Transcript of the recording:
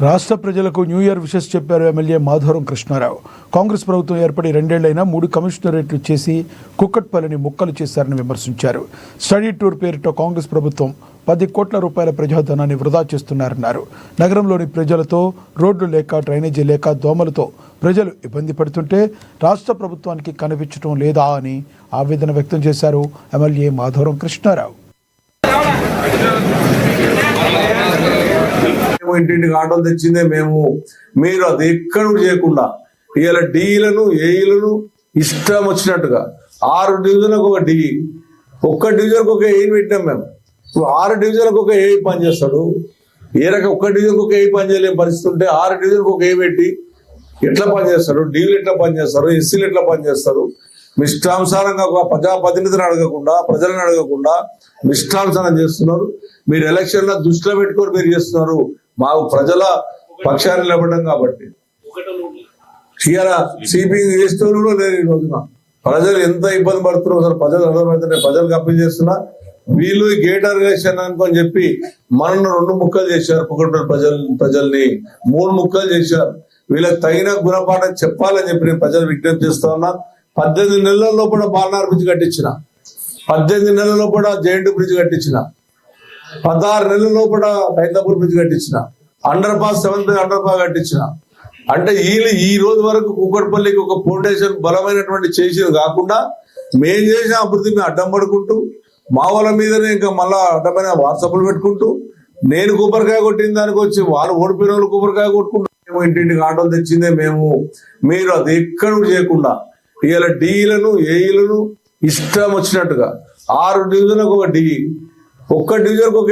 రాష్ట్ర ప్రజలకు new year wishes చెప్పారు ఎమ్మెల్యే మాధవరం కృష్ణారావు. కాంగ్రెస్ ప్రభుత్వం ఏర్పడి 2 ఏళ్లైనా 3 కమిషనరేట్లు చేసి కుక్కట్పల్లిని ముక్కలు చేశారని విమర్శించారు. స్టడీ టూర్ పేరిట కాంగ్రెస్ ప్రభుత్వం 10 కోట్ల రూపాయల ప్రజాధనాన్ని వృధా చేస్తున్నారన్నారు. నగరంలోని ప్రజలతో రోడ్లు లేక, డ్రైనేజీ లేక, దోమలతో ప్రజలు ఇబ్బంది పడుతుంటే రాష్ట్ర ప్రభుత్వానికి కనిపించడం లేదా అని ఆవేదన వ్యక్తం చేశారు ఎమ్మెల్యే మాధవరం కృష్ణారావు. ఇంటింటికి ఆటోలు తెచ్చిందే మేము. మీరు అది ఎక్కడ చేయకుండా ఇవాళ డీలను, ఏఈలను ఇష్టం వచ్చినట్టుగా 6 డివిజన్లకు ఒక డి, ఒక్క డివిజన్కి ఒక ఏఈ పెట్టినాం మేము. 6 డివిజన్లకు ఒక ఏఈ పని చేస్తాడు. ఏ రకం ఒక్క డివిజన్కి ఒక ఏఈ పని చేయలేని పరిస్థితి ఉంటే 6 డివిజన్కి ఒక ఏఈ పెట్టి ఎట్లా పనిచేస్తారు? డీలు ఎట్లా పనిచేస్తారు? ఎస్సీలు ఎట్లా పనిచేస్తారు? ఇష్టానుసారంగా ఒక ప్రజాప్రతినిధిని అడగకుండా, ప్రజలను అడగకుండా ఇష్టానుసారం చేస్తున్నారు. మీరు ఎలక్షన్ల దృష్టిలో పెట్టుకొని మీరు చేస్తున్నారు. మాకు ప్రజల పక్షాన్ని నిలబడ్డం కాబట్టి సిపింగ్ చేస్తూ కూడా లేదు. ఈ రోజున ప్రజలు ఎంత ఇబ్బంది పడుతున్నారు సార్, ప్రజలు అర్థమైతే ప్రజలకు అప్పీల్ చేస్తున్నా. వీళ్ళు గేట్ ఆర్గనైజేషన్ అనుకొని చెప్పి మనల్ని 2 ముక్కలు చేశారు. ప్రజల్ని 3 ముక్కలు చేశారు. వీళ్ళకి తగిన గుణపాఠం చెప్పాలని చెప్పి నేను ప్రజలు విజ్ఞప్తి చేస్తా ఉన్నా. 18 నెలల లోపల బాలనార్ బ్రిడ్జ్ కట్టించిన, 18 నెలల లోపల జైంట్ బ్రిడ్జ్ కట్టించిన, 16 నెలల లోపల హైదరాబాద్ బ్రిడ్జ్ కట్టించిన, under pass 7th under pass కట్టించిన. అంటే వీళ్ళు ఈ రోజు వరకు కూకట్పల్లికి ఒక ఫౌండేషన్ బలమైనటువంటి చేసేది కాకుండా మేం చేసిన అభివృద్ధి మేము అడ్డం పడుకుంటూ, మా వాళ్ళ మీదనే ఇంకా మళ్ళా అడ్డమైన వాట్సాప్లు పెట్టుకుంటూ, నేను కొబ్బరికాయ కొట్టిన దానికి వచ్చి వాళ్ళు ఓడిపోయిన వాళ్ళు కొబ్బరికాయ కొట్టుకుంటూ ఇంటింటికి ఆటోలు తెచ్చిందే మేము. మీరు అది ఎక్కడ చేయకుండా ఇవాళ డీలను, ఏఈలను ఇష్టం వచ్చినట్టుగా 6 డివిజన్లకు ఒక డి, ఒక్క డివిజన్కి ఒక